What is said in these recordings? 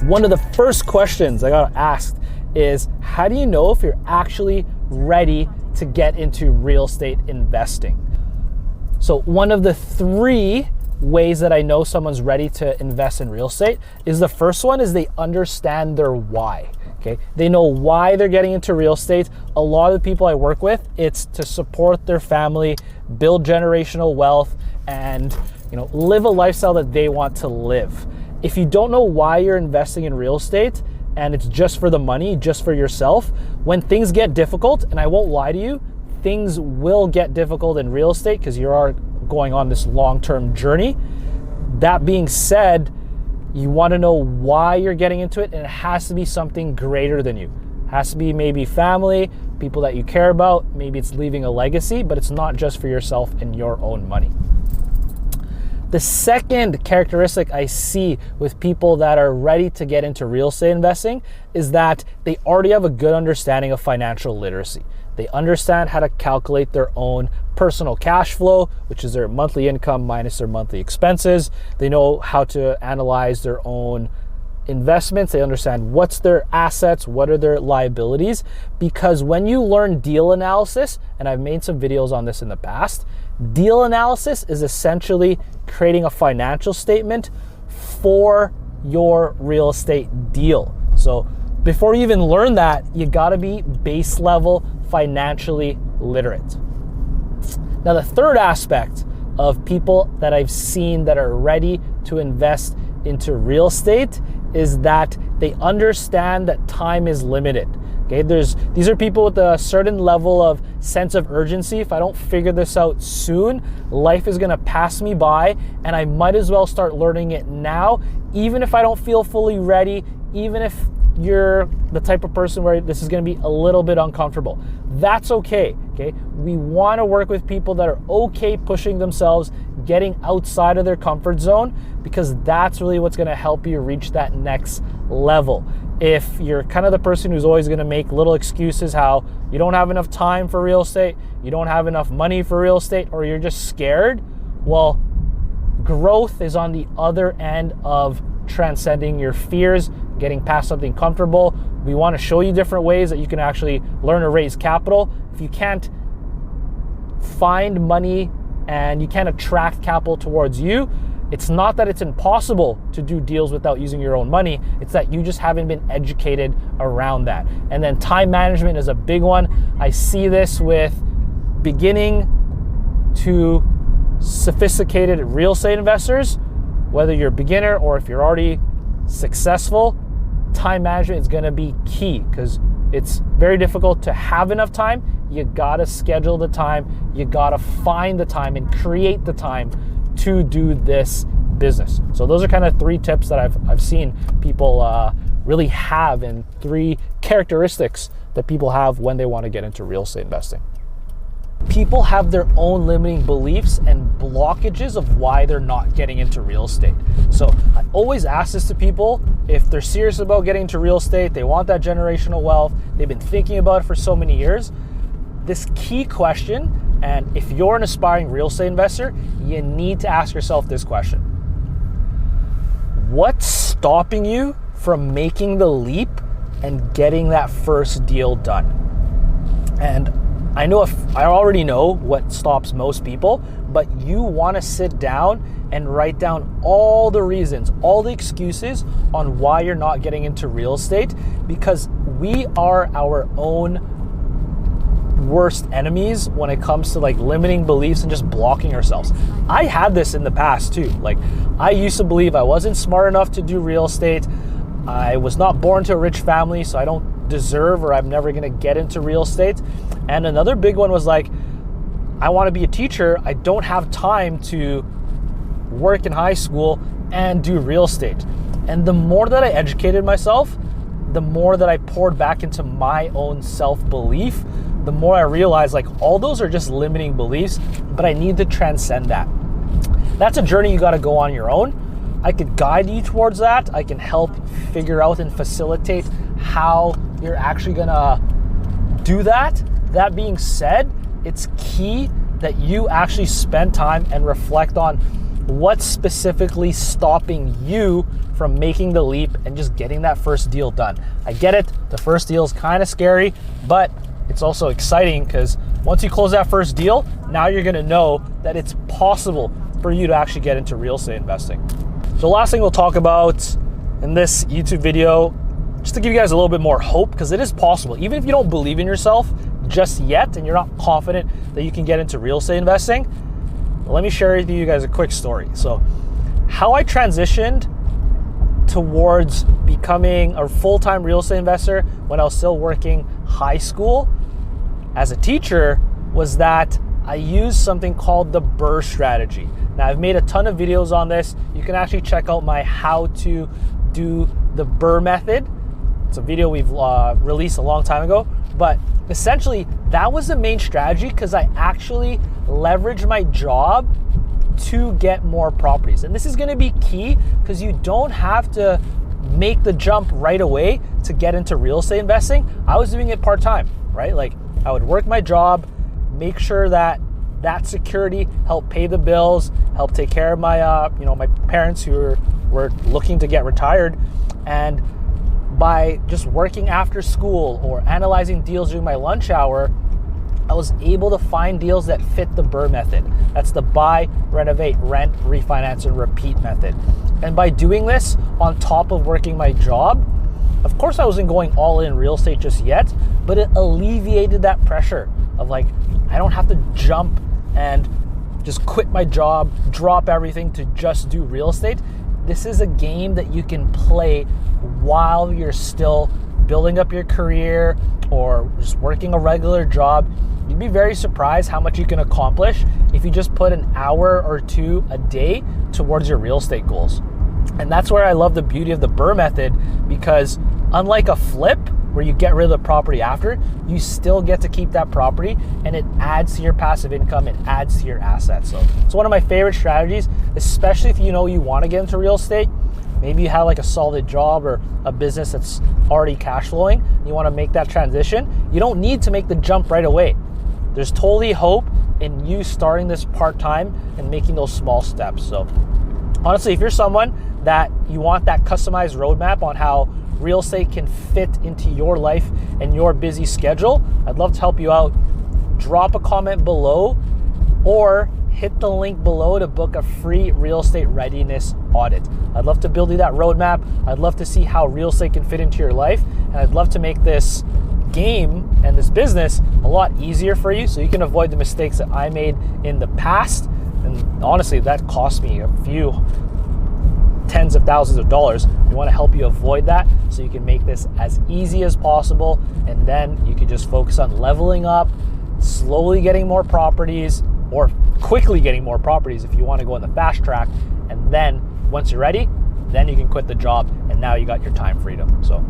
One of the first questions I got asked is, how do you know if you're actually ready to get into real estate investing? So one of the 3 ways that I know someone's ready to invest in real estate is, the first one is they understand their why. Okay, they know why they're getting into real estate. A lot of the people I work with, it's to support their family, build generational wealth, and live a lifestyle that they want to live. If you don't know why you're investing in real estate and it's just for the money, just for yourself, when things get difficult, and I won't lie to you, things will get difficult in real estate because you are going on this long-term journey. That being said, you want to know why you're getting into it, and it has to be something greater than you. It has to be maybe family, people that you care about, maybe it's leaving a legacy, but it's not just for yourself and your own money. The second characteristic I see with people that are ready to get into real estate investing is that they already have a good understanding of financial literacy. They understand how to calculate their own personal cash flow, which is their monthly income minus their monthly expenses. They know how to analyze their own investments. They understand what's their assets, what are their liabilities, because when you learn deal analysis, and I've made some videos on this in the past, deal analysis is essentially creating a financial statement for your real estate deal. So before you even learn that, you gotta be base level financially literate. Now, the third aspect of people that I've seen that are ready to invest into real estate is that they understand that time is limited. Okay, these are people with a certain level of sense of urgency. If I don't figure this out soon, life is gonna pass me by, and I might as well start learning it now, even if I don't feel fully ready, even if you're the type of person where this is gonna be a little bit uncomfortable. That's okay, okay? We wanna work with people that are okay pushing themselves, getting outside of their comfort zone, because that's really what's gonna help you reach that next level. If you're kind of the person who's always gonna make little excuses how you don't have enough time for real estate, you don't have enough money for real estate, or you're just scared, well, growth is on the other end of transcending your fears, getting past something comfortable. We want to show you different ways that you can actually learn to raise capital. If you can't find money and you can't attract capital towards you, it's not that it's impossible to do deals without using your own money. It's that you just haven't been educated around that. And then time management is a big one. I see this with beginning to sophisticated real estate investors. Whether you're a beginner or if you're already successful, time management is gonna be key, because it's very difficult to have enough time. You gotta schedule the time, you gotta find the time and create the time to do this business. So those are kind of 3 tips that I've seen people really have, and 3 characteristics that people have when they wanna get into real estate investing. People have their own limiting beliefs and blockages of why they're not getting into real estate. So I always ask this to people: if they're serious about getting into real estate, they want that generational wealth, they've been thinking about it for so many years, this key question, and if you're an aspiring real estate investor, you need to ask yourself this question: what's stopping you from making the leap and getting that first deal done? And I already know what stops most people, but you want to sit down and write down all the reasons, all the excuses on why you're not getting into real estate, because we are our own worst enemies when it comes to like limiting beliefs and just blocking ourselves. I had this in the past too. Like, I used to believe I wasn't smart enough to do real estate. I was not born to a rich family, so I don't deserve, or I'm never gonna get into real estate. And another big one was like, I want to be a teacher, I don't have time to work in high school and do real estate. And the more that I educated myself, the more that I poured back into my own self-belief, the more I realized like all those are just limiting beliefs, but I need to transcend that. That's a journey you got to go on your own. I could guide you towards that. I can help figure out and facilitate how you're actually gonna do that. That being said, it's key that you actually spend time and reflect on what's specifically stopping you from making the leap and just getting that first deal done. I get it, the first deal is kind of scary, but it's also exciting because once you close that first deal, now you're gonna know that it's possible for you to actually get into real estate investing. So last thing we'll talk about in this YouTube video, just to give you guys a little bit more hope, because it is possible. Even if you don't believe in yourself just yet and you're not confident that you can get into real estate investing, let me share with you guys a quick story. So how I transitioned towards becoming a full-time real estate investor when I was still working high school as a teacher was that I used something called the BRRRR strategy. Now I've made a ton of videos on this. You can actually check out my how to do the BRRRR method. It's a video we've released a long time ago, but essentially that was the main strategy because I actually leveraged my job to get more properties. And this is gonna be key because you don't have to make the jump right away to get into real estate investing. I was doing it part-time, right? Like I would work my job, make sure that that security helped pay the bills, help take care of my, my parents who were looking to get retired. And by just working after school or analyzing deals during my lunch hour, I was able to find deals that fit the BRRRR method. That's the buy, renovate, rent, refinance, and repeat method. And by doing this on top of working my job, of course I wasn't going all in real estate just yet, but it alleviated that pressure of like, I don't have to jump and just quit my job, drop everything to just do real estate. This is a game that you can play while you're still building up your career or just working a regular job. You'd be very surprised how much you can accomplish if you just put an hour or two a day towards your real estate goals. And that's where I love the beauty of the BRRRR method, because unlike a flip where you get rid of the property after, you still get to keep that property and it adds to your passive income, it adds to your assets. So it's one of my favorite strategies, especially if you know you want to get into real estate. Maybe you have like a solid job or a business that's already cash flowing. You want to make that transition. You don't need to make the jump right away. There's totally hope in you starting this part-time and making those small steps. So honestly, if you're someone that you want that customized roadmap on how real estate can fit into your life and your busy schedule, I'd love to help you out. Drop a comment below or hit the link below to book a free real estate readiness audit. I'd love to build you that roadmap. I'd love to see how real estate can fit into your life. And I'd love to make this game and this business a lot easier for you so you can avoid the mistakes that I made in the past. And honestly, that cost me a few tens of thousands of dollars. We want to help you avoid that so you can make this as easy as possible. And then you can just focus on leveling up, slowly getting more properties, or quickly getting more properties if you want to go on the fast track. And then once you're ready, then you can quit the job and now you got your time freedom. So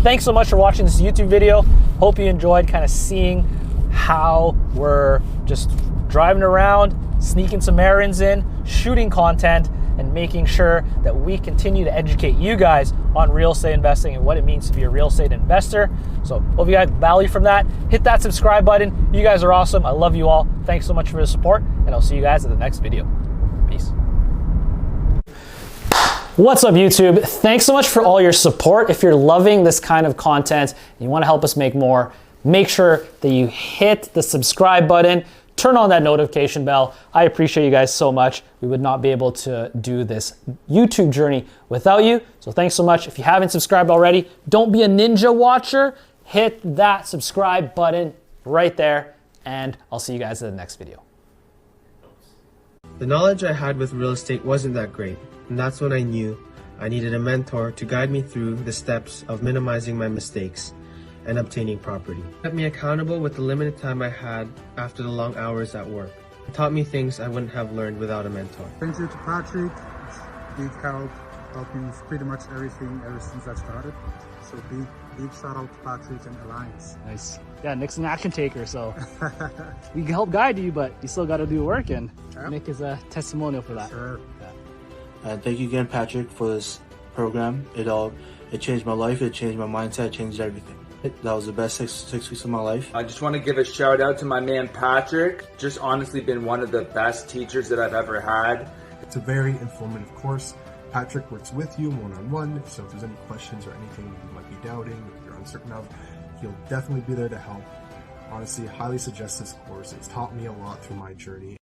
thanks so much for watching this YouTube video. Hope you enjoyed kind of seeing how we're just driving around, sneaking some errands in, shooting content, and making sure that we continue to educate you guys on real estate investing and what it means to be a real estate investor. So hope you guys value from that. Hit that subscribe button. You guys are awesome. I love you all. Thanks so much for the support, and I'll see you guys in the next video. Peace. What's up, YouTube? Thanks so much for all your support. If you're loving this kind of content and you want to help us make more, make sure that you hit the subscribe button. Turn on that notification bell. I appreciate you guys so much. We would not be able to do this YouTube journey without you. So thanks so much. If you haven't subscribed already, don't be a ninja watcher. Hit that subscribe button right there, and I'll see you guys in the next video. The knowledge I had with real estate wasn't that great, and that's when I knew I needed a mentor to guide me through the steps of minimizing my mistakes and obtaining property. It kept me accountable with the limited time I had after the long hours at work. It taught me things I wouldn't have learned without a mentor. Thank you to Patrick. Big helped me with pretty much everything ever since I started. So big shout out to Patrick and Alliance. Nice. Yeah, Nick's an action taker, so we can help guide you, but you still got to do work, and Nick is a testimonial for that. Sure. And thank you again, Patrick, for this program. It changed my life. It changed my mindset. It changed everything. That was the best six weeks of my life. I just want to give a shout out to my man Patrick. Just honestly been one of the best teachers that I've ever had. It's a very informative course. Patrick works with you one-on-one, so if there's any questions or anything you might be doubting or you're uncertain of, he'll definitely be there to help. Honestly, highly suggest this course. It's taught me a lot through my journey.